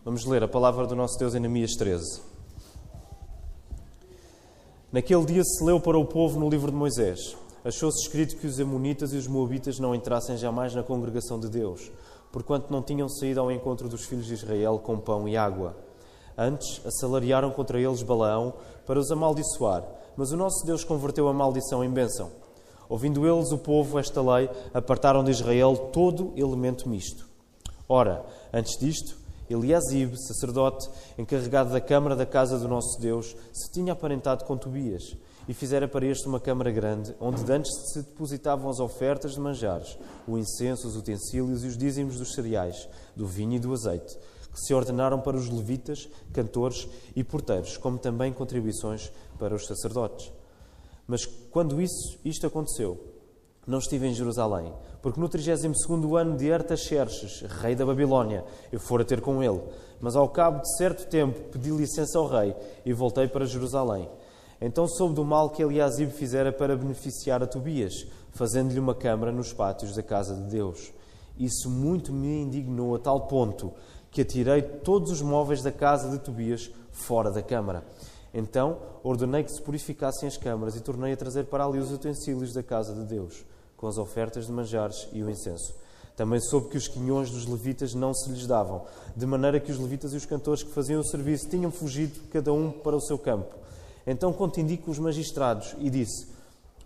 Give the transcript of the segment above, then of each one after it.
Vamos ler a palavra do nosso Deus em Neemias 13. Naquele dia se leu para o povo no livro de Moisés. Achou-se escrito que os amonitas e os moabitas não entrassem jamais na congregação de Deus, porquanto não tinham saído ao encontro dos filhos de Israel com pão e água. Antes, assalariaram contra eles Balaão para os amaldiçoar, mas o nosso Deus converteu a maldição em bênção. Ouvindo eles, o povo, esta lei, apartaram de Israel todo elemento misto. Ora, antes disto, Eliasibe, sacerdote, encarregado da câmara da casa do nosso Deus, se tinha aparentado com Tobias e fizera para este uma câmara grande, onde dantes se depositavam as ofertas de manjares, o incenso, os utensílios e os dízimos dos cereais, do vinho e do azeite, que se ordenaram para os levitas, cantores e porteiros, como também contribuições para os sacerdotes. Mas quando isto aconteceu, não estive em Jerusalém, porque no 32º ano de Artaxerxes, rei da Babilónia, eu fora ter com ele. Mas ao cabo de certo tempo pedi licença ao rei e voltei para Jerusalém. Então soube do mal que Eliasibe fizera para beneficiar a Tobias, fazendo-lhe uma câmara nos pátios da casa de Deus. Isso muito me indignou a tal ponto que atirei todos os móveis da casa de Tobias fora da câmara. Então ordenei que se purificassem as câmaras e tornei a trazer para ali os utensílios da casa de Deus, com as ofertas de manjares e o incenso. Também soube que os quinhões dos levitas não se lhes davam, de maneira que os levitas e os cantores que faziam o serviço tinham fugido cada um para o seu campo. Então contendi com os magistrados e disse: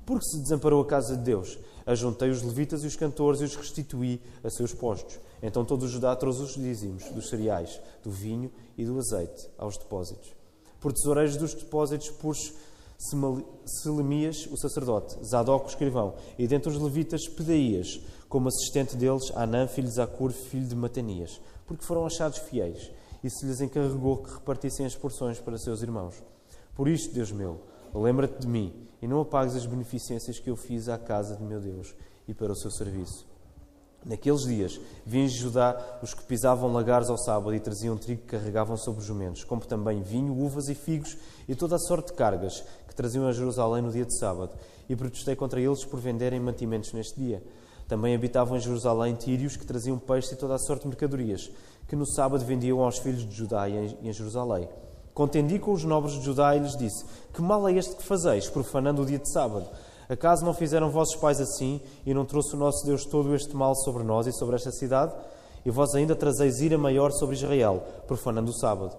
por que se desamparou a casa de Deus? Ajuntei os levitas e os cantores e os restituí a seus postos. Então todo o Judá trouxe os dízimos dos cereais, do vinho e do azeite aos depósitos. Por tesoureiros dos depósitos pus Selemias, o sacerdote, Zadok, o escrivão, e dentre os levitas Pedaías, como assistente deles, Anã, filho de Zacur, filho de Matanias, porque foram achados fiéis, e se lhes encarregou que repartissem as porções para seus irmãos. Por isto, Deus meu, lembra-te de mim, e não apagues as beneficências que eu fiz à casa de meu Deus e para o seu serviço. Naqueles dias, vi em Judá os que pisavam lagares ao sábado e traziam trigo que carregavam sobre os jumentos, como também vinho, uvas e figos e toda a sorte de cargas que traziam a Jerusalém no dia de sábado. E protestei contra eles por venderem mantimentos neste dia. Também habitavam em Jerusalém tírios que traziam peixe e toda a sorte de mercadorias, que no sábado vendiam aos filhos de Judá e em Jerusalém. Contendi com os nobres de Judá e lhes disse: que mal é este que fazeis, profanando o dia de sábado? Acaso não fizeram vossos pais assim, e não trouxe o nosso Deus todo este mal sobre nós e sobre esta cidade? E vós ainda trazeis ira maior sobre Israel, profanando o sábado.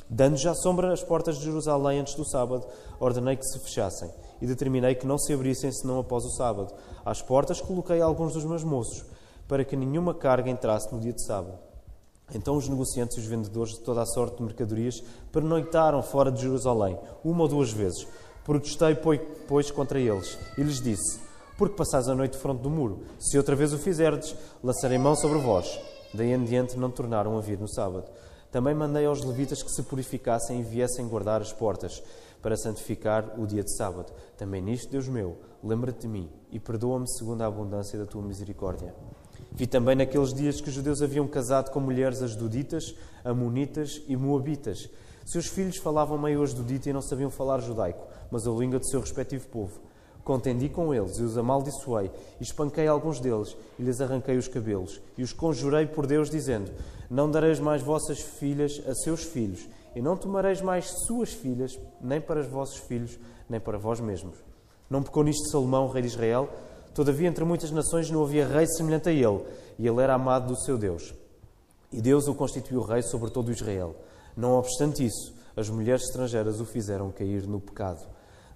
Dando já sombra às portas de Jerusalém antes do sábado, ordenei que se fechassem, e determinei que não se abrissem senão após o sábado. Às portas coloquei alguns dos meus moços, para que nenhuma carga entrasse no dia de sábado. Então os negociantes e os vendedores de toda a sorte de mercadorias pernoitaram fora de Jerusalém, uma ou duas vezes. Protestei, pois, contra eles, e lhes disse: por que passais a noite fronte do muro? Se outra vez o fizerdes, lançarei mão sobre vós. Daí em diante não tornaram a vir no sábado. Também mandei aos levitas que se purificassem e viessem guardar as portas, para santificar o dia de sábado. Também nisto, Deus meu, lembra-te de mim, e perdoa-me segundo a abundância da tua misericórdia. Vi também naqueles dias que os judeus haviam casado com mulheres asdoditas, amonitas e moabitas. Seus filhos falavam meio asdodita e não sabiam falar judaico, mas a língua do seu respectivo povo. Contendi com eles e os amaldiçoei, e espanquei alguns deles, e lhes arranquei os cabelos, e os conjurei por Deus, dizendo: não dareis mais vossas filhas a seus filhos, e não tomareis mais suas filhas, nem para os vossos filhos, nem para vós mesmos. Não pecou nisto Salomão, rei de Israel? Todavia, entre muitas nações não havia rei semelhante a ele, e ele era amado do seu Deus. E Deus o constituiu rei sobre todo o Israel. Não obstante isso, as mulheres estrangeiras o fizeram cair no pecado.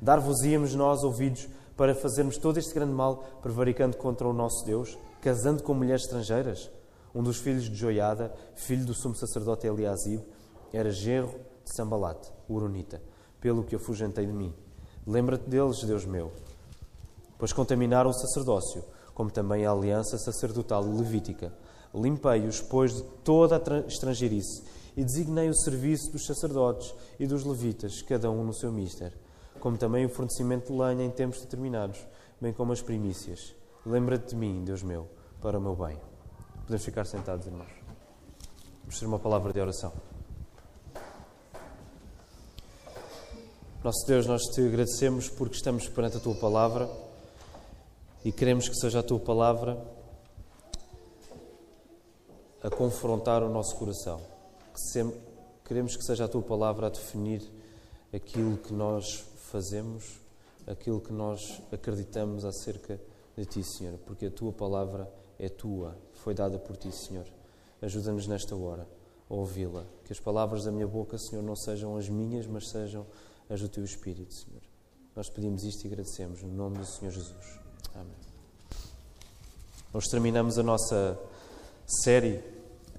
Dar-vos-íamos nós ouvidos para fazermos todo este grande mal, prevaricando contra o nosso Deus, casando com mulheres estrangeiras? Um dos filhos de Joiada, filho do sumo sacerdote Eliasibe, era genro de Sambalate, o Horonita, pelo que afugentei de mim. Lembra-te deles, Deus meu, pois contaminaram o sacerdócio, como também a aliança sacerdotal e levítica. Limpei-os, pois, de toda a estrangeirice, e designei o serviço dos sacerdotes e dos levitas, cada um no seu mister, como também o fornecimento de lenha em tempos determinados, bem como as primícias. Lembra-te de mim, Deus meu, para o meu bem. Podemos ficar sentados, irmãos. Vamos ter uma palavra de oração. Nosso Deus, nós te agradecemos porque estamos perante a Tua Palavra e queremos que seja a Tua Palavra a confrontar o nosso coração. Que queremos que seja a Tua Palavra a definir aquilo que nós fazemos, aquilo que nós acreditamos acerca de Ti, Senhor, porque a Tua Palavra é Tua, foi dada por Ti, Senhor. Ajuda-nos nesta hora a ouvi-la, que as palavras da minha boca, Senhor, não sejam as minhas, mas sejam as do Teu Espírito, Senhor. Nós pedimos isto e agradecemos, no nome do Senhor Jesus. Amém. Nós terminamos a nossa série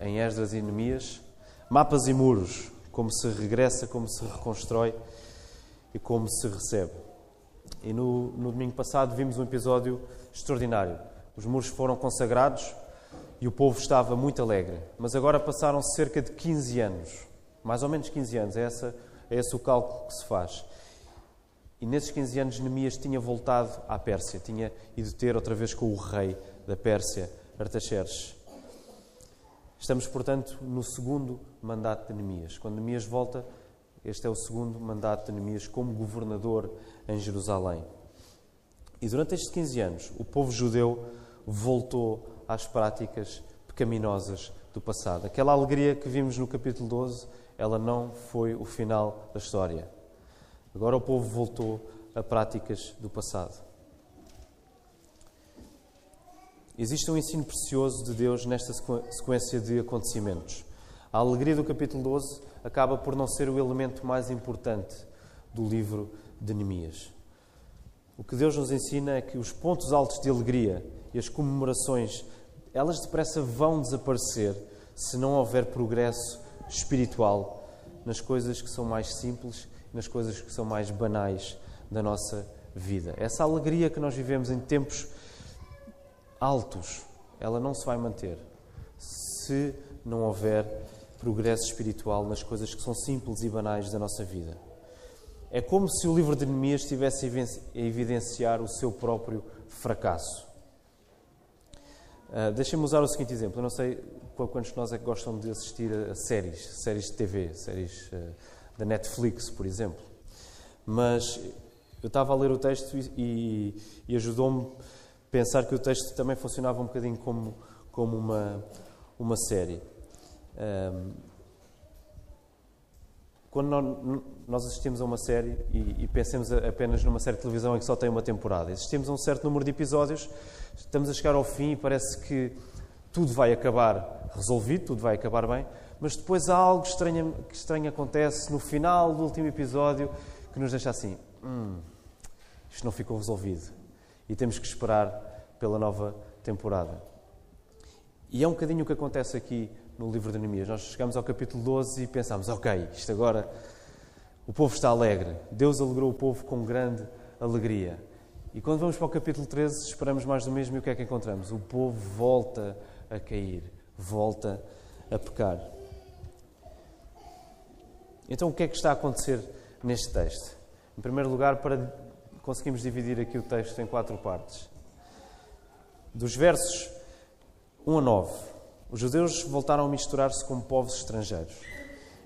em Esdras e Neemias, mapas e muros, como se regressa, como se reconstrói e como se recebe. E no domingo passado vimos um episódio extraordinário. Os muros foram consagrados e o povo estava muito alegre. Mas agora passaram cerca de 15 anos, mais ou menos 15 anos, é esse o cálculo que se faz. E nesses 15 anos Neemias tinha voltado à Pérsia, tinha ido ter outra vez com o rei da Pérsia, Artaxerxes. Estamos, portanto, no segundo mandato de Neemias. Quando Neemias volta, este é o segundo mandato de Neemias como governador em Jerusalém. E durante estes 15 anos, o povo judeu voltou às práticas pecaminosas do passado. Aquela alegria que vimos no capítulo 12, ela não foi o final da história. Agora o povo voltou a práticas do passado. Existe um ensino precioso de Deus nesta sequência de acontecimentos. A alegria do capítulo 12 acaba por não ser o elemento mais importante do livro de Neemias. O que Deus nos ensina é que os pontos altos de alegria e as comemorações, elas depressa vão desaparecer se não houver progresso espiritual nas coisas que são mais simples, nas coisas que são mais banais da nossa vida. Essa alegria que nós vivemos em tempos altos, ela não se vai manter se não houver progresso espiritual nas coisas que são simples e banais da nossa vida. É como se o livro de Neemias estivesse a evidenciar o seu próprio fracasso. Deixem-me usar o seguinte exemplo. Eu não sei quantos de nós é que gostam de assistir a séries de TV, séries da Netflix, por exemplo. Mas eu estava a ler o texto e ajudou-me a pensar que o texto também funcionava um bocadinho como uma série. Quando nós assistimos a uma série e pensamos apenas numa série de televisão em que só tem uma temporada, assistimos a um certo número de episódios, estamos a chegar ao fim e parece que tudo vai acabar resolvido, tudo vai acabar bem, mas depois há algo que estranho acontece no final do último episódio que nos deixa assim, isto não ficou resolvido e temos que esperar pela nova temporada. E é um bocadinho o que acontece aqui no livro de Neemias. Nós chegamos ao capítulo 12 e pensamos, ok, isto agora, o povo está alegre. Deus alegrou o povo com grande alegria. E quando vamos para o capítulo 13, esperamos mais do mesmo e o que é que encontramos? O povo volta a cair, volta a pecar. Então o que é que está a acontecer neste texto? Em primeiro lugar, conseguimos dividir aqui o texto em 4 partes. Dos versos 1 a 9, os judeus voltaram a misturar-se com povos estrangeiros,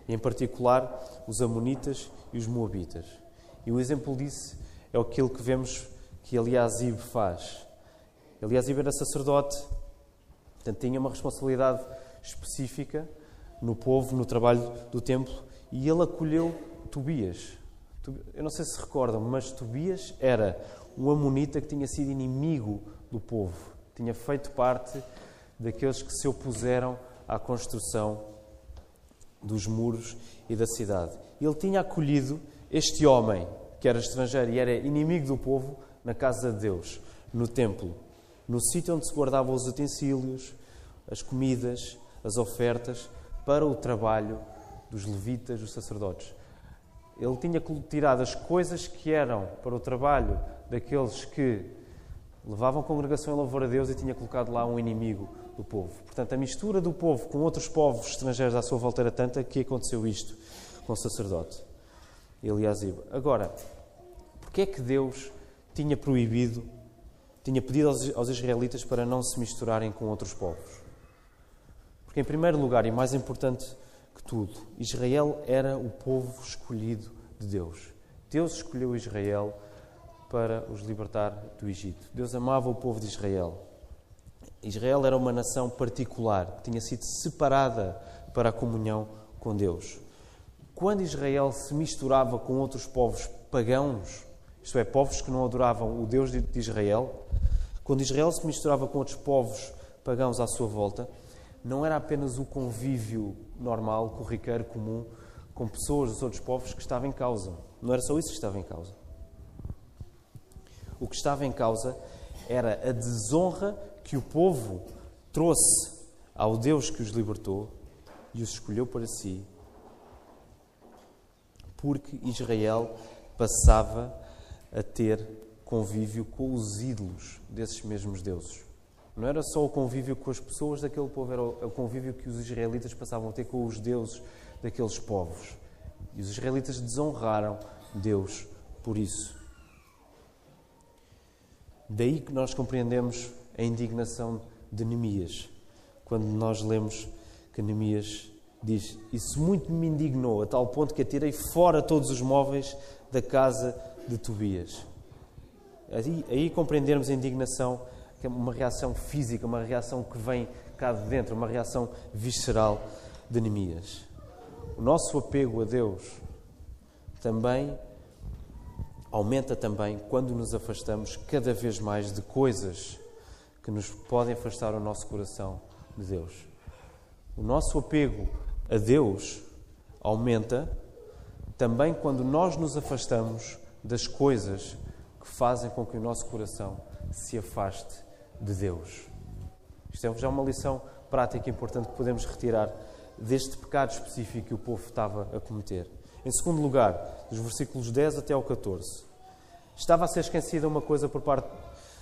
e em particular os amonitas e os moabitas. E o exemplo disso é aquilo que vemos que Eliasib faz. Eliasib era sacerdote, portanto tinha uma responsabilidade específica no povo, no trabalho do templo, e ele acolheu Tobias. Eu não sei se recordam, mas Tobias era um amonita que tinha sido inimigo do povo, tinha feito parte daqueles que se opuseram à construção dos muros e da cidade. Ele tinha acolhido este homem, que era estrangeiro e era inimigo do povo, na casa de Deus, no templo, no sítio onde se guardavam os utensílios, as comidas, as ofertas, para o trabalho dos levitas, dos sacerdotes. Ele tinha tirado as coisas que eram para o trabalho daqueles que levavam a congregação em louvor a Deus e tinha colocado lá um inimigo do povo. Portanto, a mistura do povo com outros povos estrangeiros à sua volta era tanta que aconteceu isto com o sacerdote Eliasib. Agora, porquê é que Deus tinha pedido aos israelitas para não se misturarem com outros povos? Porque, em primeiro lugar, e mais importante que tudo, Israel era o povo escolhido de Deus. Deus escolheu Israel para os libertar do Egito. Deus amava o povo de Israel. Israel era uma nação particular, que tinha sido separada para a comunhão com Deus. Quando Israel se misturava com outros povos pagãos, isto é, povos que não adoravam o Deus de Israel, quando Israel se misturava com outros povos pagãos à sua volta, não era apenas o convívio normal, corriqueiro, comum, com pessoas dos outros povos que estava em causa. Não era só isso que estava em causa. O que estava em causa era a desonra que o povo trouxe ao Deus que os libertou e os escolheu para si, porque Israel passava a ter convívio com os ídolos desses mesmos deuses. Não era só o convívio com as pessoas daquele povo, era o convívio que os israelitas passavam a ter com os deuses daqueles povos. E os israelitas desonraram Deus por isso. Daí que nós compreendemos a indignação de Neemias, quando nós lemos que Neemias diz: isso muito me indignou, a tal ponto que atirei fora todos os móveis da casa de Tobias. Aí compreendermos a indignação, que é uma reação física, uma reação que vem cá de dentro, uma reação visceral de Neemias. O nosso apego a Deus também aumenta também quando nos afastamos cada vez mais de coisas que nos podem afastar o nosso coração de Deus. O nosso apego a Deus aumenta também quando nós nos afastamos das coisas que fazem com que o nosso coração se afaste de Deus. Isto é já uma lição prática importante que podemos retirar deste pecado específico que o povo estava a cometer. Em segundo lugar, dos versículos 10 até ao 14, estava a ser esquecida uma coisa por parte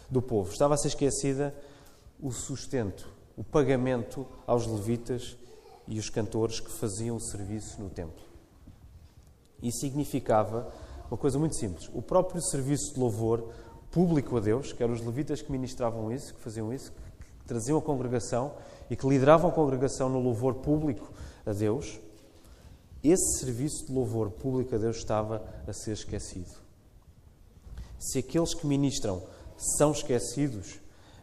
do povo. Estava a ser esquecida o sustento, o pagamento aos levitas e os cantores que faziam o serviço no templo. Isso significava uma coisa muito simples. O próprio serviço de louvor público a Deus, que eram os levitas que ministravam isso, que faziam isso, que traziam a congregação e que lideravam a congregação no louvor público a Deus, esse serviço de louvor público a Deus estava a ser esquecido. Se aqueles que ministram são esquecidos,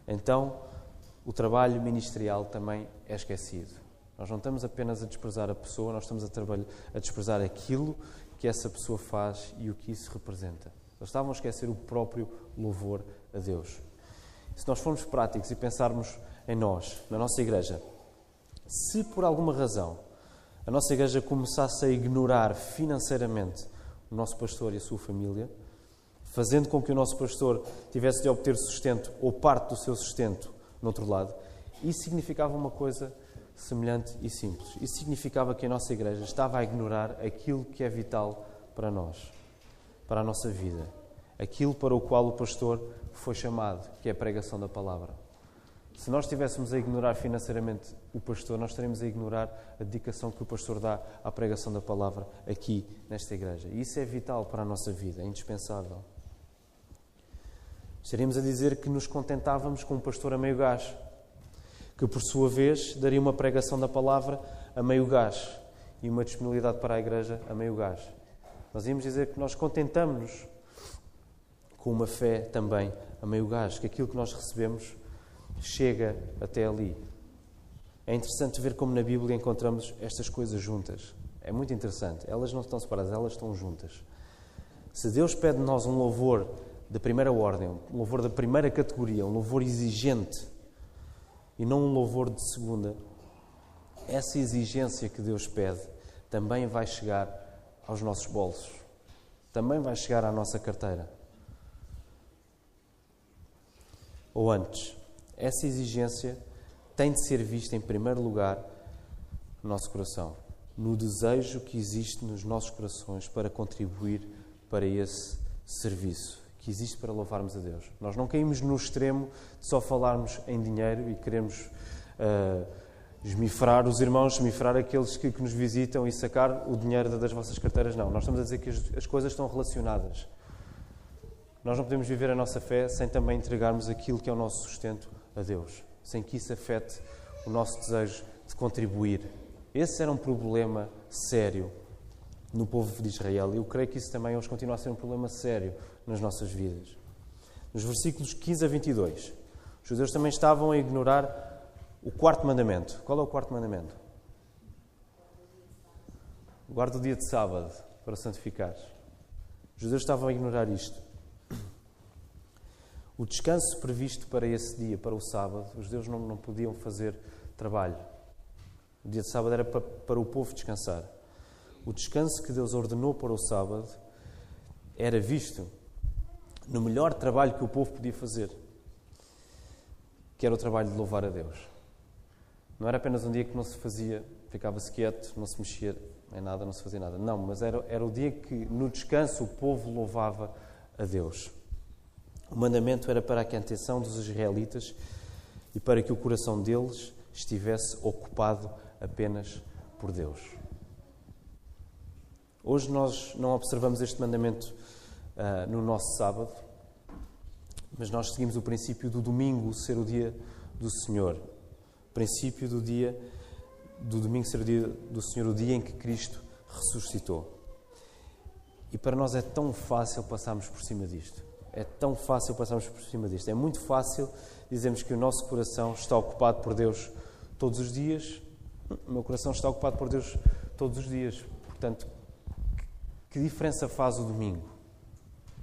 então o trabalho ministerial também é esquecido. Nós não estamos apenas a desprezar a pessoa, nós estamos a desprezar aquilo que essa pessoa faz e o que isso representa. Eles estavam a esquecer o próprio louvor a Deus. Se nós formos práticos e pensarmos em nós, na nossa igreja, se por alguma razão a nossa igreja começasse a ignorar financeiramente o nosso pastor e a sua família, fazendo com que o nosso pastor tivesse de obter sustento ou parte do seu sustento no outro lado, isso significava uma coisa semelhante e simples. Isso significava que a nossa igreja estava a ignorar aquilo que é vital para nós, para a nossa vida, aquilo para o qual o pastor foi chamado, que é a pregação da palavra. Se nós estivéssemos a ignorar financeiramente o pastor, nós estaríamos a ignorar a dedicação que o pastor dá à pregação da palavra aqui, nesta igreja. E isso é vital para a nossa vida, é indispensável. Estaríamos a dizer que nos contentávamos com um pastor a meio gás, que por sua vez daria uma pregação da palavra a meio gás e uma disponibilidade para a igreja a meio gás. Nós íamos dizer que nós contentamos-nos com uma fé também a meio gás, que aquilo que nós recebemos chega até ali. É interessante ver como na Bíblia encontramos estas coisas juntas. É muito interessante. Elas não estão separadas, elas estão juntas. Se Deus pede de nós um louvor da primeira ordem, um louvor da primeira categoria, um louvor exigente e não um louvor de segunda, essa exigência que Deus pede também vai chegar aos nossos bolsos, também vai chegar à nossa carteira. Ou antes, essa exigência tem de ser vista em primeiro lugar no nosso coração, no desejo que existe nos nossos corações para contribuir para esse serviço, que existe para louvarmos a Deus. Nós não caímos no extremo de só falarmos em dinheiro e queremos esmifrar os irmãos, esmifrar aqueles que nos visitam e sacar o dinheiro das vossas carteiras. Não, nós estamos a dizer que as coisas estão relacionadas. Nós não podemos viver a nossa fé sem também entregarmos aquilo que é o nosso sustento a Deus, sem que isso afete o nosso desejo de contribuir. Esse era um problema sério no povo de Israel e eu creio que isso também hoje continua a ser um problema sério nas nossas vidas. Nos versículos 15 a 22, os judeus também estavam a ignorar o quarto mandamento. Qual é o quarto mandamento? Guarda o dia de sábado para santificares. Os judeus estavam a ignorar isto. O descanso previsto para esse dia, para o sábado, os judeus não podiam fazer trabalho. O dia de sábado era para o povo descansar. O descanso que Deus ordenou para o sábado era visto no melhor trabalho que o povo podia fazer, que era o trabalho de louvar a Deus. Não era apenas um dia que não se fazia, ficava-se quieto, não se mexia em nada, não se fazia nada. Não, mas era o dia que no descanso o povo louvava a Deus. O mandamento era para a atenção dos israelitas e para que o coração deles estivesse ocupado apenas por Deus. Hoje nós não observamos este mandamento no nosso sábado, mas nós seguimos o princípio do domingo ser o dia do Senhor. O princípio do domingo ser o dia do Senhor, o dia em que Cristo ressuscitou. E para nós é tão fácil passarmos por cima disto. É tão fácil passarmos por cima disto. É muito fácil dizermos que o nosso coração está ocupado por Deus todos os dias. O meu coração está ocupado por Deus todos os dias. Portanto, que diferença faz o domingo?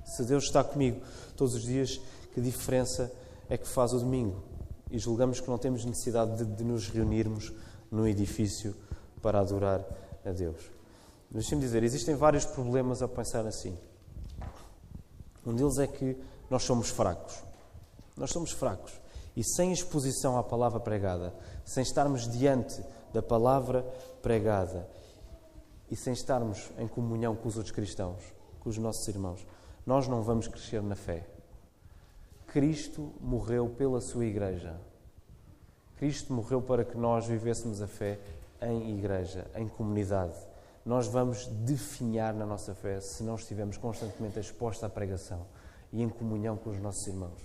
Se Deus está comigo todos os dias, que diferença é que faz o domingo? E julgamos que não temos necessidade de nos reunirmos num edifício para adorar a Deus. Deixem-me dizer, existem vários problemas a pensar assim. Um deles é que nós somos fracos. Nós somos fracos. E sem exposição à palavra pregada, sem estarmos diante da palavra pregada e sem estarmos em comunhão com os outros cristãos, com os nossos irmãos, nós não vamos crescer na fé. Cristo morreu pela sua igreja. Cristo morreu para que nós vivêssemos a fé em igreja, em comunidade. Nós vamos definhar na nossa fé se não estivermos constantemente expostos à pregação e em comunhão com os nossos irmãos.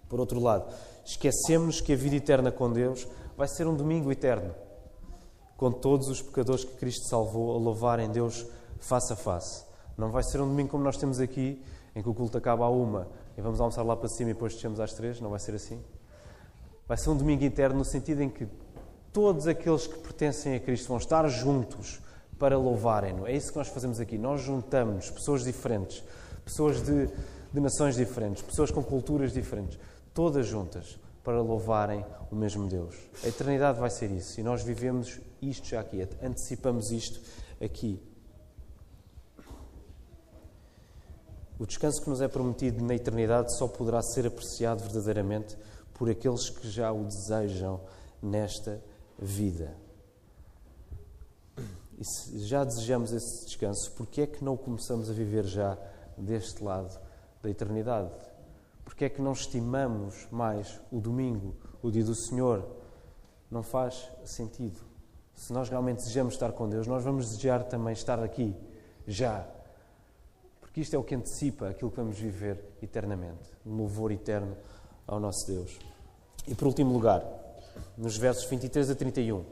Por outro lado, esquecemos que a vida eterna com Deus vai ser um domingo eterno, com todos os pecadores que Cristo salvou a louvarem Deus face a face. Não vai ser um domingo como nós temos aqui, em que o culto acaba à 1 e vamos almoçar lá para cima e depois descemos às 3, não vai ser assim. Vai ser um domingo eterno no sentido em que todos aqueles que pertencem a Cristo vão estar juntos para louvarem-no. É isso que nós fazemos aqui. Nós juntamos pessoas diferentes, pessoas de nações diferentes, pessoas com culturas diferentes, todas juntas para louvarem o mesmo Deus. A eternidade vai ser isso. E nós vivemos isto já aqui, antecipamos isto aqui. O descanso que nos é prometido na eternidade só poderá ser apreciado verdadeiramente por aqueles que já o desejam nesta vida. E se já desejamos esse descanso, porquê é que não começamos a viver já deste lado da eternidade? Porquê é que não estimamos mais o domingo, o dia do Senhor? Não faz sentido. Se nós realmente desejamos estar com Deus, nós vamos desejar também estar aqui, já. Porque isto é o que antecipa aquilo que vamos viver eternamente, um louvor eterno ao nosso Deus. E por último lugar, nos versos 23 a 31,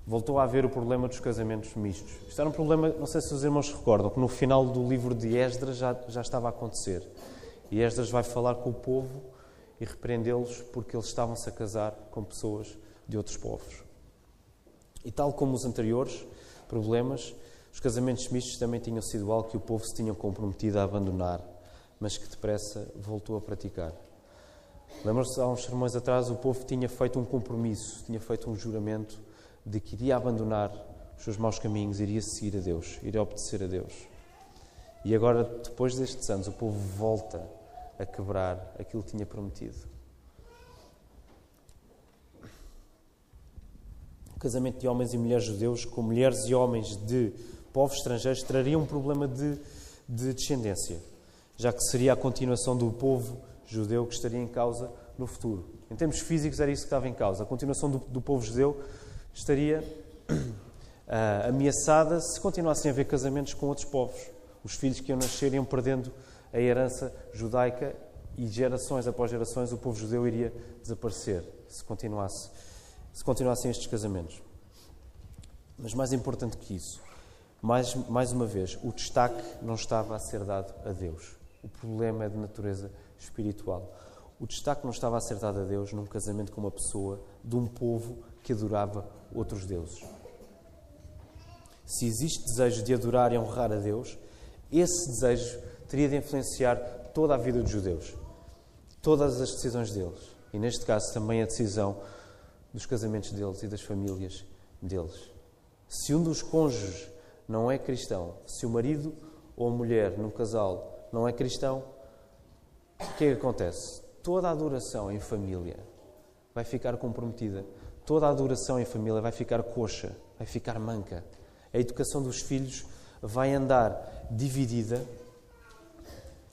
voltou a haver o problema dos casamentos mistos. Isto era um problema, não sei se os irmãos se recordam, que no final do livro de Esdras já estava a acontecer. E Esdras vai falar com o povo e repreendê-los porque eles estavam-se a casar com pessoas de outros povos. E tal como os anteriores problemas, os casamentos mistos também tinham sido algo que o povo se tinha comprometido a abandonar, mas que depressa voltou a praticar. Lembram-se, há uns sermões atrás, o povo tinha feito um compromisso, tinha feito um juramento de que iria abandonar os seus maus caminhos, iria seguir a Deus, iria obedecer a Deus. E agora, depois destes anos, o povo volta a quebrar aquilo que tinha prometido. O casamento de homens e mulheres judeus com mulheres e homens de povos estrangeiros traria um problema de descendência, já que seria a continuação do povo judeu que estaria em causa no futuro. Em termos físicos era isso que estava em causa. A continuação do povo judeu estaria ameaçada se continuassem a haver casamentos com outros povos. Os filhos que iam nascer iam perdendo a herança judaica e gerações após gerações o povo judeu iria desaparecer se continuassem estes casamentos. Mas mais importante que isso, mais uma vez, o destaque não estava a ser dado a Deus. O problema é de natureza espiritual. O destaque não estava a ser dado a Deus num casamento com uma pessoa de um povo que adorava outros deuses. se existe desejo de adorar e honrar a Deus, esse desejo teria de influenciar toda a vida dos judeus, todas as decisões deles. E neste caso também a decisão dos casamentos deles e das famílias deles. Se um dos cônjuges não é cristão, se o marido ou a mulher num casal não é cristão, o que é que acontece? Toda a adoração em família vai ficar comprometida. Toda a adoração em família vai ficar coxa, vai ficar manca. A educação dos filhos vai andar dividida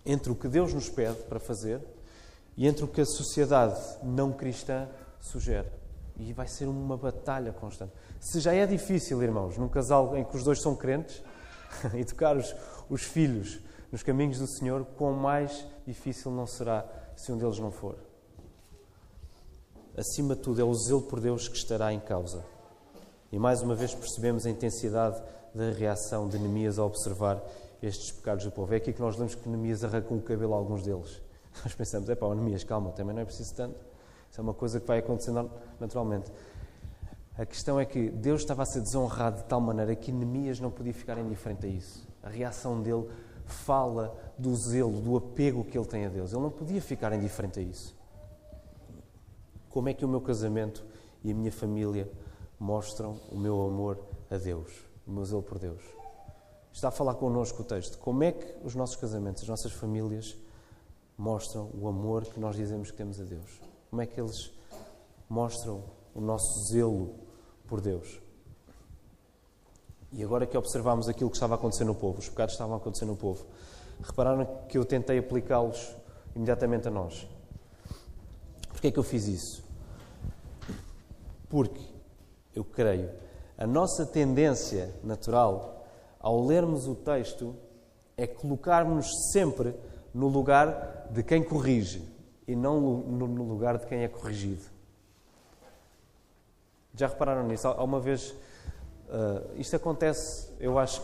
entre o que Deus nos pede para fazer e entre o que a sociedade não cristã sugere. E vai ser uma batalha constante. Se já é difícil, irmãos, num casal em que os dois são crentes, educar os filhos nos caminhos do Senhor, quão mais difícil não será se um deles não for. Acima de tudo, é o zelo por Deus que estará em causa. E mais uma vez percebemos a intensidade da reação de Neemias ao observar estes pecados do povo. É aqui que nós lemos que Neemias arrancou o cabelo a alguns deles. Nós pensamos, Neemias, calma, também não é preciso tanto. Isso é uma coisa que vai acontecendo naturalmente. A questão é que Deus estava a ser desonrado de tal maneira que Neemias não podia ficar indiferente a isso. A reação dele fala do zelo, do apego que ele tem a Deus. Ele não podia ficar indiferente a isso. Como é que o meu casamento e a minha família mostram o meu amor a Deus, o meu zelo por Deus? Está a falar connosco o texto. Como é que os nossos casamentos, as nossas famílias mostram o amor que nós dizemos que temos a Deus? Como é que eles mostram o nosso zelo por Deus? E agora que observamos aquilo que estava a acontecer no povo, os pecados que estavam a acontecer no povo, repararam que eu tentei aplicá-los imediatamente a nós. Porquê é que eu fiz isso? Porque eu creio, a nossa tendência natural, ao lermos o texto, é colocarmos-nos sempre no lugar de quem corrige e não no lugar de quem é corrigido. Já repararam nisso? Há uma vez, isto acontece, eu acho,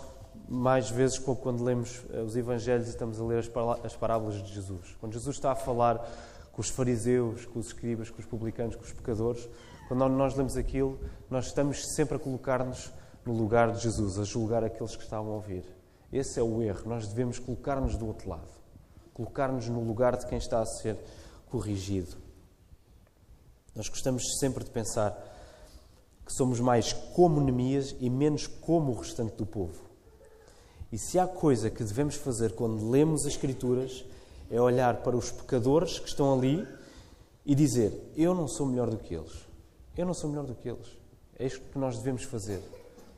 mais vezes quando lemos os Evangelhos e estamos a ler as parábolas de Jesus. Quando Jesus está a falar com os fariseus, com os escribas, com os publicanos, com os pecadores, quando nós lemos aquilo, nós estamos sempre a colocar-nos no lugar de Jesus, a julgar aqueles que estavam a ouvir. Esse é o erro. Nós devemos colocar-nos do outro lado. Colocar-nos no lugar de quem está a ser corrigido. Nós gostamos sempre de pensar que somos mais como Neemias e menos como o restante do povo. E se há coisa que devemos fazer quando lemos as Escrituras, é olhar para os pecadores que estão ali e dizer, eu não sou melhor do que eles. Eu não sou melhor do que eles. É isto que nós devemos fazer.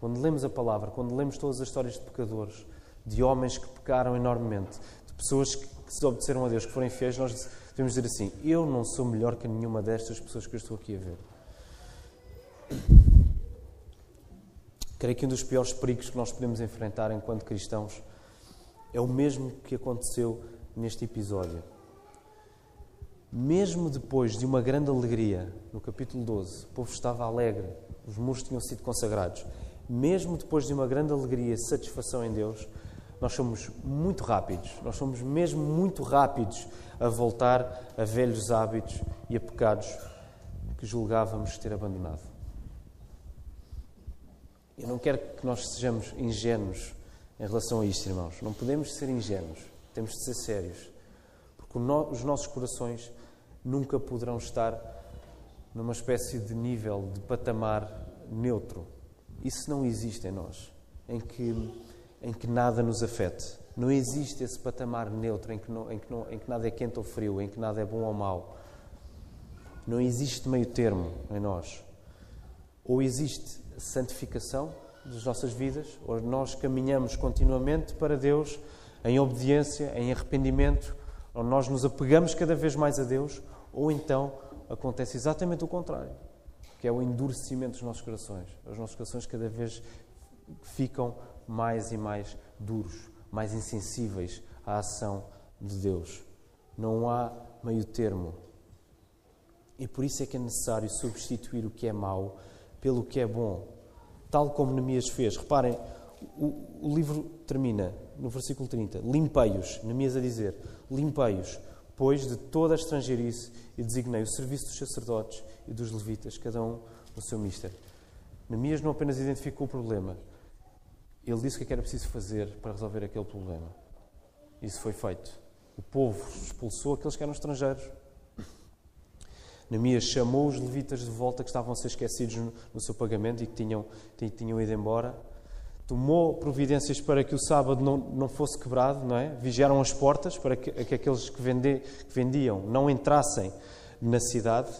Quando lemos a palavra, quando lemos todas as histórias de pecadores, de homens que pecaram enormemente, de pessoas que se obedeceram a Deus, que forem fiéis, nós devemos dizer assim, eu não sou melhor que nenhuma destas pessoas que eu estou aqui a ver. Creio que um dos piores perigos que nós podemos enfrentar enquanto cristãos é o mesmo que aconteceu neste episódio. Mesmo depois de uma grande alegria, no capítulo 12, o povo estava alegre, os muros tinham sido consagrados. Mesmo depois de uma grande alegria e satisfação em Deus, nós somos muito rápidos, nós somos mesmo muito rápidos a voltar a velhos hábitos e a pecados que julgávamos ter abandonado. Eu não quero que nós sejamos ingênuos em relação a isto, irmãos. Não podemos ser ingênuos, temos de ser sérios, porque os nossos corações nunca poderão estar numa espécie de nível, de patamar neutro. Isso não existe em nós, em que nada nos afete. Não existe esse patamar neutro em que nada é quente ou frio, em que nada é bom ou mau. Não existe meio termo em nós. Ou existe santificação das nossas vidas, ou nós caminhamos continuamente para Deus em obediência, em arrependimento, ou nós nos apegamos cada vez mais a Deus, ou então acontece exatamente o contrário, que é o endurecimento dos nossos corações. Os nossos corações cada vez ficam mais e mais duros, mais insensíveis à ação de Deus. Não há meio termo. E por isso é que é necessário substituir o que é mau pelo que é bom, tal como Neemias fez. Reparem, o livro termina no versículo 30. Limpei-os, Neemias a dizer, limpei-os, pois de toda a estrangeirice e designei o serviço dos sacerdotes e dos levitas, cada um no seu ministério. Neemias não apenas identificou o problema, ele disse o que era preciso fazer para resolver aquele problema. Isso foi feito. O povo expulsou aqueles que eram estrangeiros. Neemias chamou os levitas de volta que estavam a ser esquecidos no seu pagamento e que tinham ido embora. Tomou providências para que o sábado não fosse quebrado, não é? Vigiaram as portas para que aqueles que vendiam não entrassem na cidade,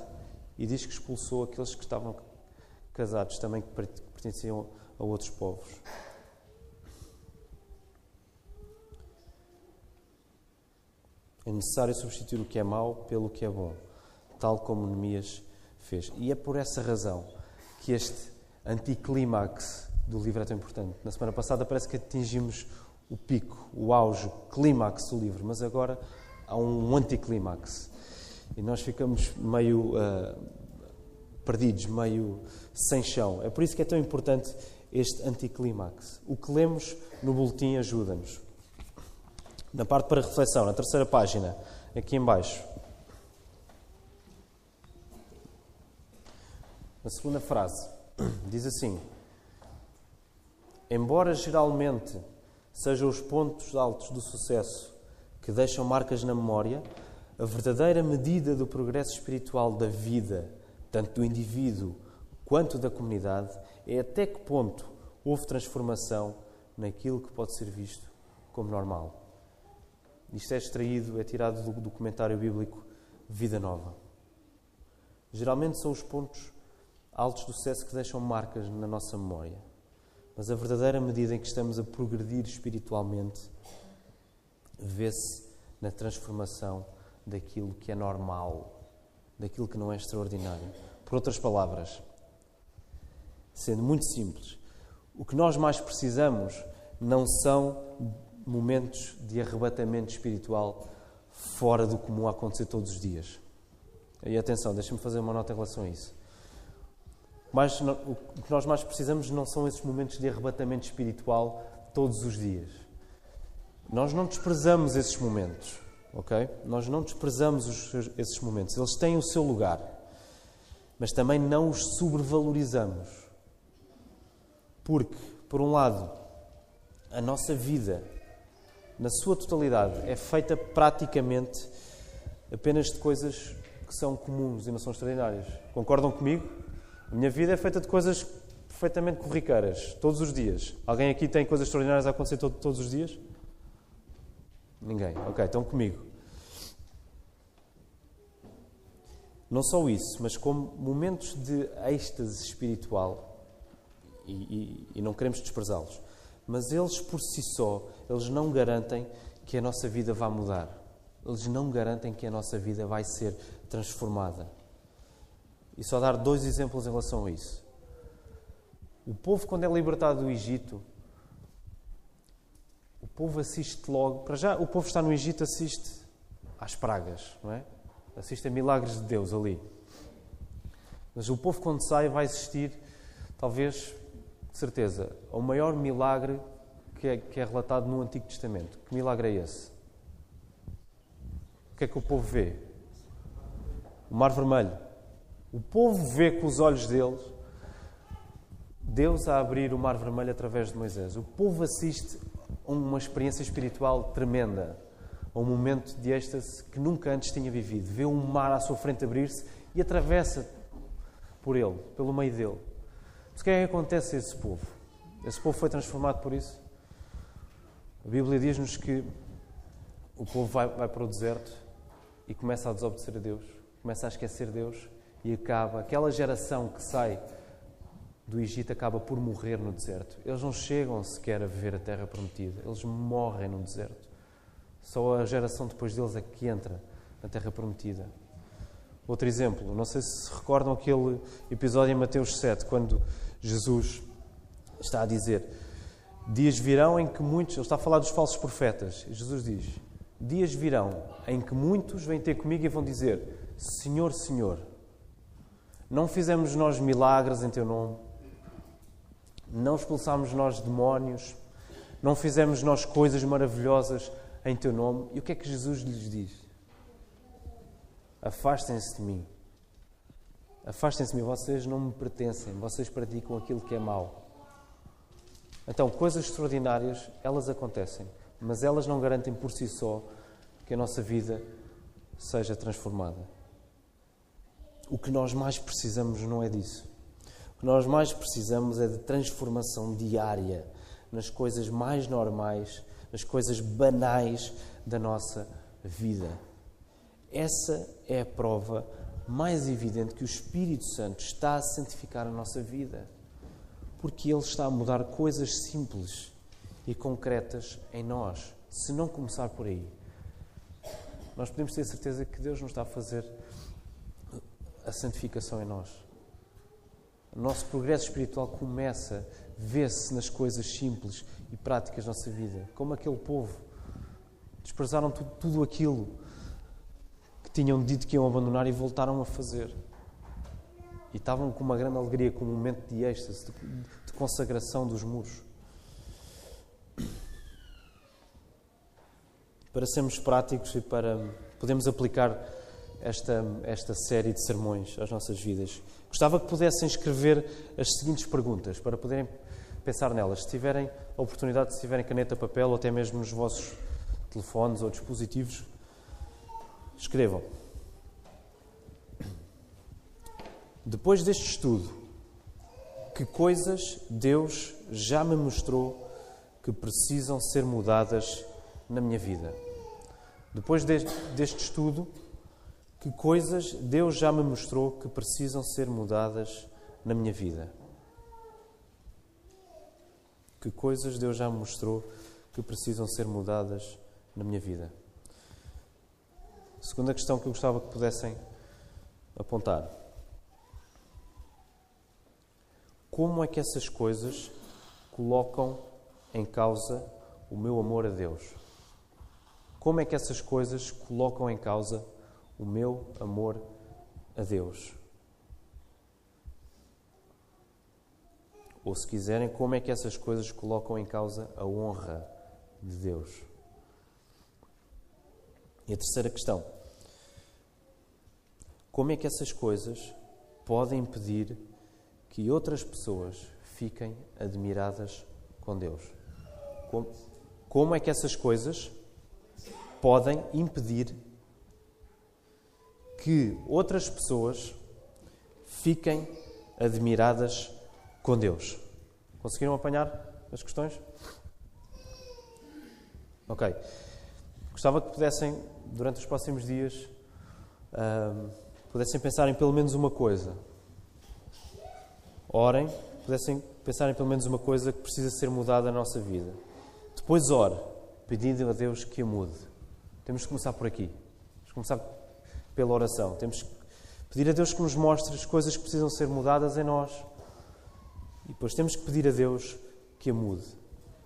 e diz que expulsou aqueles que estavam casados também, que pertenciam a outros povos. É necessário substituir o que é mau pelo que é bom, tal como Neemias fez. E é por essa razão que este anticlímax do livro é tão importante. Na semana passada parece que atingimos o pico, o auge, o clímax do livro, mas agora há um anticlímax. E nós ficamos meio perdidos, meio sem chão. É por isso que é tão importante este anticlímax. O que lemos no boletim ajuda-nos. Na parte para reflexão, na terceira página, aqui em baixo. Na segunda frase, diz assim: embora geralmente sejam os pontos altos do sucesso que deixam marcas na memória, a verdadeira medida do progresso espiritual da vida, tanto do indivíduo quanto da comunidade, é até que ponto houve transformação naquilo que pode ser visto como normal. Isto é extraído, é tirado do comentário bíblico Vida Nova. Geralmente são os pontos altos do sucesso que deixam marcas na nossa memória. Mas a verdadeira medida em que estamos a progredir espiritualmente vê-se na transformação daquilo que é normal, daquilo que não é extraordinário. Por outras palavras, sendo muito simples, o que nós mais precisamos não são momentos de arrebatamento espiritual fora do comum a acontecer todos os dias. E atenção, deixa-me fazer uma nota em relação a isso. Mas o que nós mais precisamos não são esses momentos de arrebatamento espiritual todos os dias. Nós não desprezamos esses momentos, ok? Nós não desprezamos esses momentos. Eles têm o seu lugar, mas também não os sobrevalorizamos. Porque, por um lado, a nossa vida, na sua totalidade, é feita praticamente apenas de coisas que são comuns e não são extraordinárias. Concordam comigo? A minha vida é feita de coisas perfeitamente corriqueiras, todos os dias. Alguém aqui tem coisas extraordinárias a acontecer todos os dias? Ninguém. Ok, estão comigo. Não só isso, mas como momentos de êxtase espiritual, e não queremos desprezá-los, mas eles por si só, eles não garantem que a nossa vida vai mudar. Eles não garantem que a nossa vida vai ser transformada. E só dar 2 exemplos em relação a isso. O povo, quando é libertado do Egito, o povo assiste logo... Para já, o povo está no Egito, assiste às pragas, não é? Assiste a milagres de Deus ali. Mas o povo, quando sai, vai assistir, talvez, de certeza, ao maior milagre que é relatado no Antigo Testamento. Que milagre é esse? O que é que o povo vê? O Mar Vermelho. O povo vê com os olhos deles Deus a abrir o Mar Vermelho através de Moisés. O povo assiste a uma experiência espiritual tremenda, a um momento de êxtase que nunca antes tinha vivido. Vê um mar à sua frente abrir-se e atravessa por ele, pelo meio dele. Mas o que é que acontece a esse povo? Esse povo foi transformado por isso? A Bíblia diz-nos que o povo vai para o deserto e começa a desobedecer a Deus, começa a esquecer Deus e acaba, aquela geração que sai do Egito acaba por morrer no deserto. Eles não chegam sequer a viver a terra prometida, eles morrem no deserto. Só a geração depois deles é que entra na terra prometida. Outro exemplo, não sei se recordam aquele episódio em Mateus 7, quando Jesus está a dizer: dias virão em que muitos... Ele está a falar dos falsos profetas. E Jesus diz: dias virão em que muitos vêm ter comigo e vão dizer: Senhor, Senhor, não fizemos nós milagres em Teu nome? Não expulsámos nós demónios? Não fizemos nós coisas maravilhosas em Teu nome? E o que é que Jesus lhes diz? Afastem-se de mim. Afastem-se de mim. Vocês não me pertencem. Vocês praticam aquilo que é mau. Então, coisas extraordinárias, elas acontecem, mas elas não garantem por si só que a nossa vida seja transformada. O que nós mais precisamos não é disso. O que nós mais precisamos é de transformação diária nas coisas mais normais, nas coisas banais da nossa vida. Essa é a prova mais evidente que o Espírito Santo está a santificar a nossa vida. Porque Ele está a mudar coisas simples e concretas em nós. Se não começar por aí, nós podemos ter certeza que Deus não está a fazer a santificação em nós. O nosso progresso espiritual começa, vê-se nas coisas simples e práticas da nossa vida. Como aquele povo. Desprezaram tudo aquilo que tinham dito que iam abandonar e voltaram a fazer. E estavam com uma grande alegria, com um momento de êxtase, de consagração dos muros. Para sermos práticos e para podermos aplicar esta série de sermões às nossas vidas, gostava que pudessem escrever as seguintes perguntas, para poderem pensar nelas. Se tiverem a oportunidade, se tiverem caneta, papel, ou até mesmo nos vossos telefones ou dispositivos, escrevam. Depois deste estudo, que coisas Deus já me mostrou que precisam ser mudadas na minha vida? Depois deste estudo, que coisas Deus já me mostrou que precisam ser mudadas na minha vida? Que coisas Deus já me mostrou que precisam ser mudadas na minha vida? Segunda questão que eu gostava que pudessem apontar. Como é que essas coisas colocam em causa o meu amor a Deus? Como é que essas coisas colocam em causa o meu amor a Deus? Ou, se quiserem, como é que essas coisas colocam em causa a honra de Deus? E a terceira questão. Como é que essas coisas podem impedir que outras pessoas fiquem admiradas com Deus? Como é que essas coisas podem impedir que outras pessoas fiquem admiradas com Deus? Conseguiram apanhar as questões? Ok. Gostava que pudessem, durante os próximos dias, pudessem pensar em pelo menos uma coisa. Orem, pudessem pensar em pelo menos uma coisa que precisa ser mudada na nossa vida. Depois ore, pedindo a Deus que a mude. Temos que começar por aqui. Temos que começar pela oração. Temos que pedir a Deus que nos mostre as coisas que precisam ser mudadas em nós. E depois temos que pedir a Deus que a mude.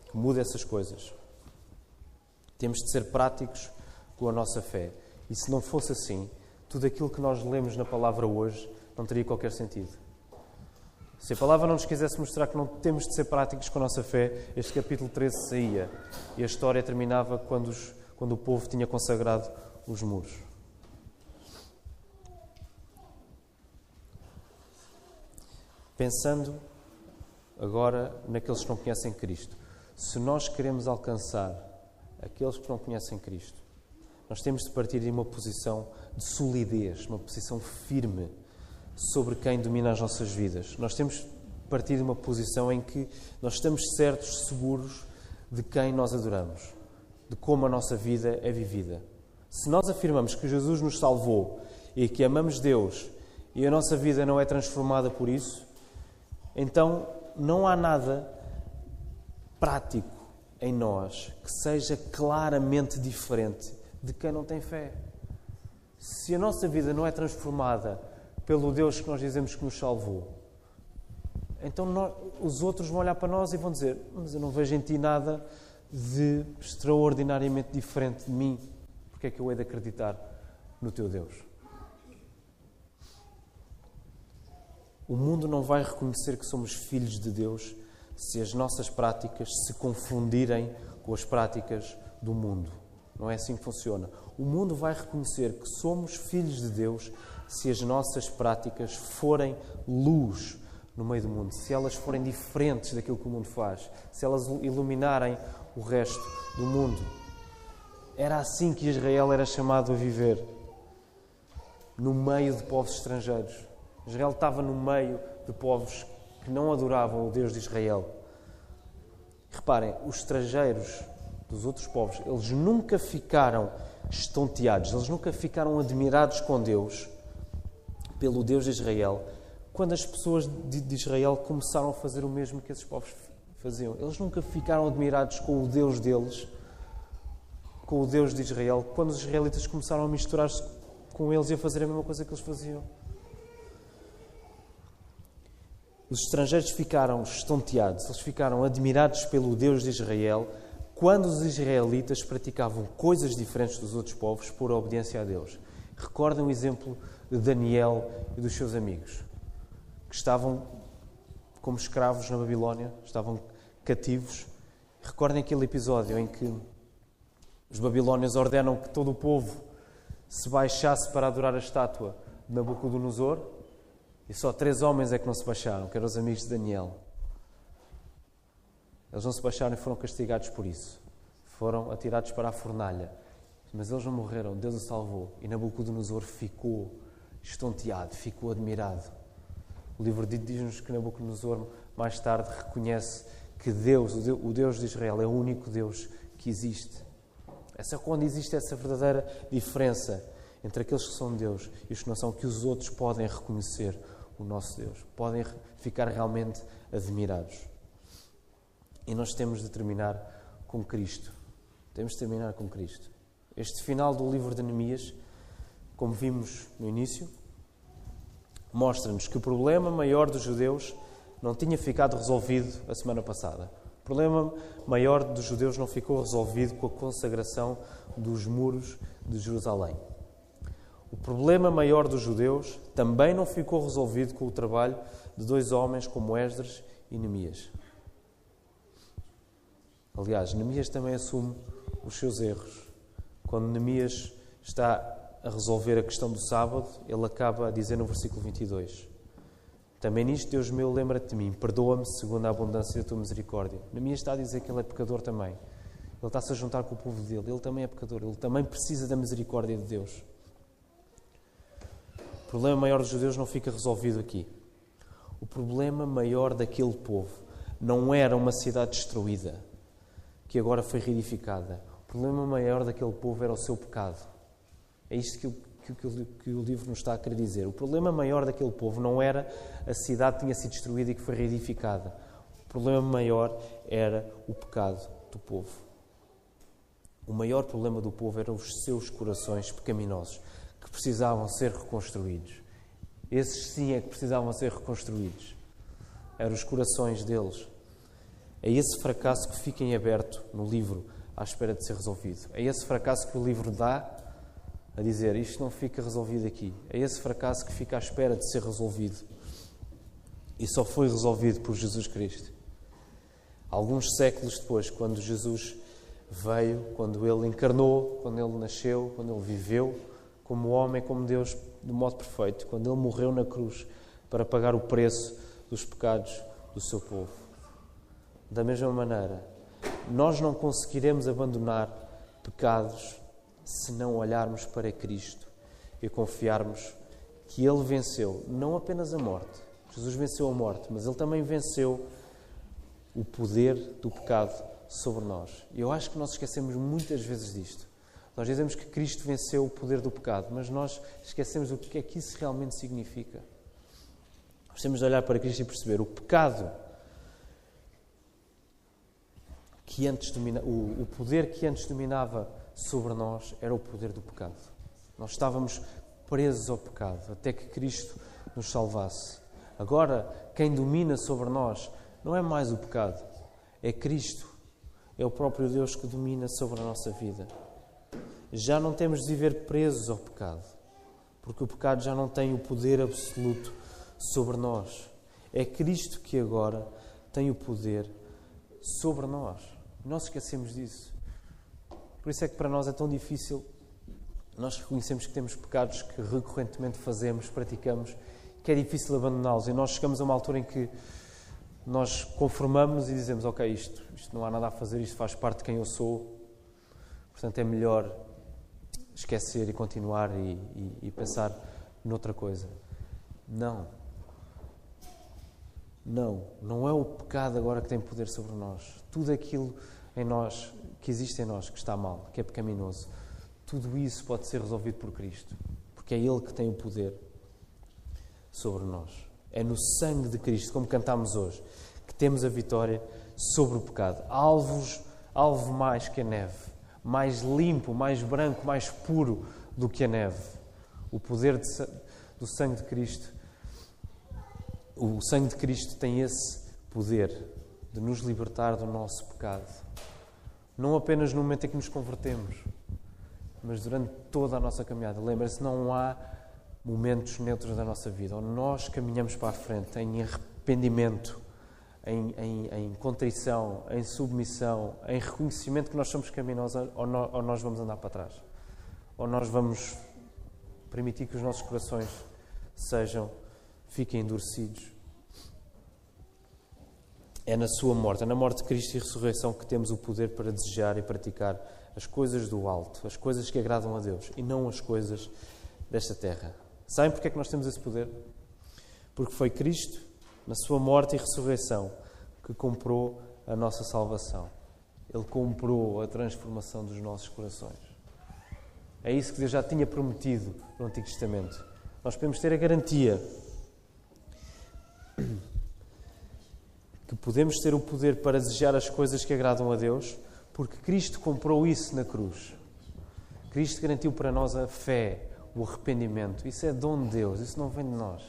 Que mude essas coisas. Temos de ser práticos com a nossa fé. E se não fosse assim, tudo aquilo que nós lemos na palavra hoje não teria qualquer sentido. Se a palavra não nos quisesse mostrar que não temos de ser práticos com a nossa fé, este capítulo 13 saía e a história terminava quando o povo tinha consagrado os muros. Pensando agora naqueles que não conhecem Cristo. Se nós queremos alcançar aqueles que não conhecem Cristo, nós temos de partir de uma posição de solidez, uma posição firme sobre quem domina as nossas vidas. Nós temos de partir de uma posição em que nós estamos certos, seguros de quem nós adoramos, de como a nossa vida é vivida. Se nós afirmamos que Jesus nos salvou e que amamos Deus e a nossa vida não é transformada por isso, então não há nada prático em nós que seja claramente diferente de quem não tem fé. Se a nossa vida não é transformada pelo Deus que nós dizemos que nos salvou, então os outros vão olhar para nós e vão dizer: mas eu não vejo em ti nada de extraordinariamente diferente de mim. Porque é que eu hei de acreditar no teu Deus? O mundo não vai reconhecer que somos filhos de Deus se as nossas práticas se confundirem com as práticas do mundo. Não é assim que funciona. O mundo vai reconhecer que somos filhos de Deus se as nossas práticas forem luz no meio do mundo, se elas forem diferentes daquilo que o mundo faz, se elas iluminarem o resto do mundo. Era assim que Israel era chamado a viver, no meio de povos estrangeiros. Israel estava no meio de povos que não adoravam o Deus de Israel. Reparem, os estrangeiros dos outros povos, eles nunca ficaram estonteados, eles nunca ficaram admirados com Deus, pelo Deus de Israel, quando as pessoas de Israel começaram a fazer o mesmo que esses povos faziam. Eles nunca ficaram admirados com o Deus deles, com o Deus de Israel, quando os israelitas começaram a misturar-se com eles e a fazer a mesma coisa que eles faziam. Os estrangeiros ficaram estonteados, eles ficaram admirados pelo Deus de Israel, quando os israelitas praticavam coisas diferentes dos outros povos por obediência a Deus. Recordem o exemplo de Daniel e dos seus amigos, que estavam como escravos na Babilónia, estavam cativos. Recordem aquele episódio em que os babilónios ordenam que todo o povo se baixasse para adorar a estátua de Nabucodonosor, e só 3 homens é que não se baixaram, que eram os amigos de Daniel. Eles não se baixaram e foram castigados por isso. Foram atirados para a fornalha. Mas eles não morreram, Deus os salvou. E Nabucodonosor ficou estonteado, ficou admirado. O livro diz-nos que Nabucodonosor, mais tarde, reconhece que Deus, o Deus de Israel, é o único Deus que existe. Quando existe essa verdadeira diferença entre aqueles que são Deus e os que não são, que os outros podem reconhecer o nosso Deus, podem ficar realmente admirados. E nós temos de terminar com Cristo. Temos de terminar com Cristo. Este final do livro de Neemias, como vimos no início, mostra-nos que o problema maior dos judeus não tinha ficado resolvido a semana passada. O problema maior dos judeus não ficou resolvido com a consagração dos muros de Jerusalém. O problema maior dos judeus também não ficou resolvido com o trabalho de 2 homens como Esdras e Neemias. Aliás, Neemias também assume os seus erros. Quando Neemias está a resolver a questão do sábado, ele acaba a dizer no versículo 22: também nisto, Deus meu, lembra-te de mim, perdoa-me segundo a abundância da tua misericórdia. Neemias está a dizer que ele é pecador também. Ele está-se a juntar com o povo dele. Ele também é pecador. Ele também precisa da misericórdia de Deus. O problema maior dos judeus não fica resolvido aqui. O problema maior daquele povo não era uma cidade destruída, que agora foi reedificada. O problema maior daquele povo era o seu pecado. É isto que o livro nos está a querer dizer. O problema maior daquele povo não era a cidade que tinha sido destruída e que foi reedificada. O problema maior era o pecado do povo. O maior problema do povo eram os seus corações pecaminosos, que precisavam ser reconstruídos. Esses sim é que precisavam ser reconstruídos. Eram os corações deles. É esse fracasso que fica em aberto no livro, à espera de ser resolvido. É esse fracasso que o livro dá a dizer, isto não fica resolvido aqui. É esse fracasso que fica à espera de ser resolvido. E só foi resolvido por Jesus Cristo. Alguns séculos depois, quando Jesus veio, quando Ele encarnou, quando Ele nasceu, quando Ele viveu como homem, como Deus, de modo perfeito, quando Ele morreu na cruz para pagar o preço dos pecados do seu povo. Da mesma maneira, nós não conseguiremos abandonar pecados se não olharmos para Cristo e confiarmos que Ele venceu não apenas a morte. Jesus venceu a morte, mas Ele também venceu o poder do pecado sobre nós. E eu acho que nós esquecemos muitas vezes disto. Nós dizemos que Cristo venceu o poder do pecado, mas nós esquecemos o que é que isso realmente significa. Nós temos de olhar para Cristo e perceber o pecado que antes o poder que antes dominava sobre nós era o poder do pecado. Nós estávamos presos ao pecado até que Cristo nos salvasse. Agora, quem domina sobre nós não é mais o pecado, é Cristo. É o próprio Deus que domina sobre a nossa vida. Já não temos de viver presos ao pecado, porque o pecado já não tem o poder absoluto sobre nós. É Cristo que agora tem o poder sobre nós. Nós esquecemos disso. Por isso é que para nós é tão difícil. Nós reconhecemos que temos pecados que recorrentemente fazemos, praticamos, que é difícil abandoná-los. E nós chegamos a uma altura em que nós conformamos e dizemos, ok, isto não há nada a fazer, isto faz parte de quem eu sou, portanto é melhor esquecer e continuar e pensar noutra coisa. Não é o pecado agora que tem poder sobre nós. Tudo aquilo em nós, que existe em nós, que está mal, que é pecaminoso, tudo isso pode ser resolvido por Cristo, porque é Ele que tem o poder sobre nós. É no sangue de Cristo, como cantámos hoje, que temos a vitória sobre o pecado. Alvo mais que a neve, mais limpo, mais branco, mais puro do que a neve. O poder do sangue de Cristo. O sangue de Cristo tem esse poder de nos libertar do nosso pecado. Não apenas no momento em que nos convertemos, mas durante toda a nossa caminhada. Lembra-se, não há momentos neutros da nossa vida, onde nós caminhamos para a frente em arrependimento, em contrição, em submissão, em reconhecimento que nós somos criminosos, ou nós vamos andar para trás. Ou nós vamos permitir que os nossos corações fiquem endurecidos. É na sua morte, é na morte de Cristo e ressurreição que temos o poder para desejar e praticar as coisas do alto, as coisas que agradam a Deus e não as coisas desta terra. Sabem porque é que nós temos esse poder? Porque foi Cristo, na sua morte e ressurreição, que comprou a nossa salvação. Ele comprou a transformação dos nossos corações. É isso que Deus já tinha prometido no Antigo Testamento. Nós podemos ter a garantia que podemos ter o poder para desejar as coisas que agradam a Deus, porque Cristo comprou isso na cruz. Cristo garantiu para nós a fé, o arrependimento. Isso é dom de Deus, isso não vem de nós.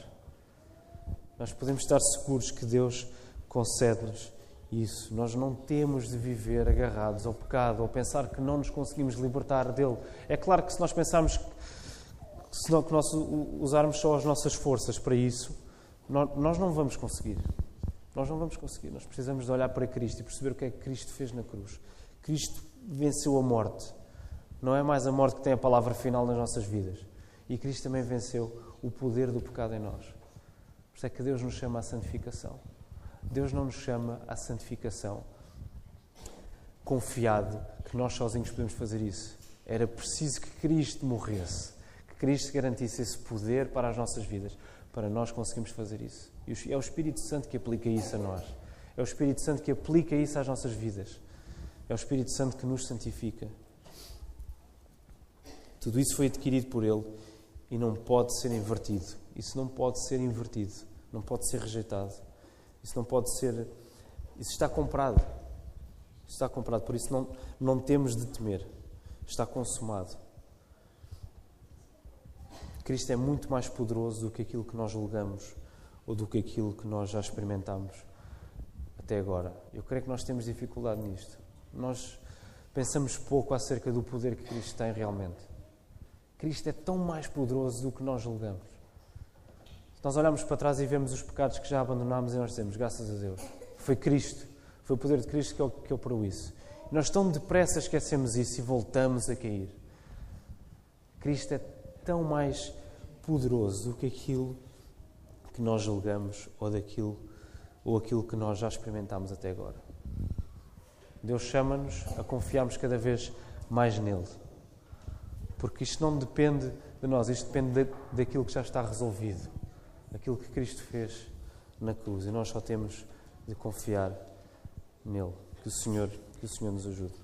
Nós podemos estar seguros que Deus concede-nos isso. Nós não temos de viver agarrados ao pecado ou pensar que não nos conseguimos libertar dele. É claro que se nós pensarmos que nós usarmos só as nossas forças para isso, nós não vamos conseguir. Nós não vamos conseguir. Nós precisamos de olhar para Cristo e perceber o que é que Cristo fez na cruz. Cristo venceu a morte. Não é mais a morte que tem a palavra final nas nossas vidas. E Cristo também venceu o poder do pecado em nós. Por isso é que Deus nos chama à santificação. Deus não nos chama à santificação confiado que nós sozinhos podemos fazer isso. Era preciso que Cristo morresse, que Cristo garantisse esse poder para as nossas vidas, para nós conseguirmos fazer isso. E é o Espírito Santo que aplica isso a nós. É o Espírito Santo que aplica isso às nossas vidas. É o Espírito Santo que nos santifica. Tudo isso foi adquirido por Ele e não pode ser invertido. Isso não pode ser invertido. Não pode ser rejeitado. Isso não pode ser... Isso está comprado. Isso está comprado. Por isso não temos de temer. Está consumado. Cristo é muito mais poderoso do que aquilo que nós julgamos ou do que aquilo que nós já experimentamos até agora. Eu creio que nós temos dificuldade nisto. Nós pensamos pouco acerca do poder que Cristo tem realmente. Cristo é tão mais poderoso do que nós julgamos. Se nós olharmos para trás e vemos os pecados que já abandonámos e nós dizemos, graças a Deus, foi Cristo, foi o poder de Cristo que operou isso. E nós tão depressa esquecemos isso e voltamos a cair. Cristo é tão mais poderoso do que aquilo que nós julgamos ou aquilo que nós já experimentámos até agora. Deus chama-nos a confiarmos cada vez mais nele. Porque isto não depende de nós, isto depende daquilo que já está resolvido. Aquilo que Cristo fez na cruz. E nós só temos de confiar nele. Que o Senhor nos ajude.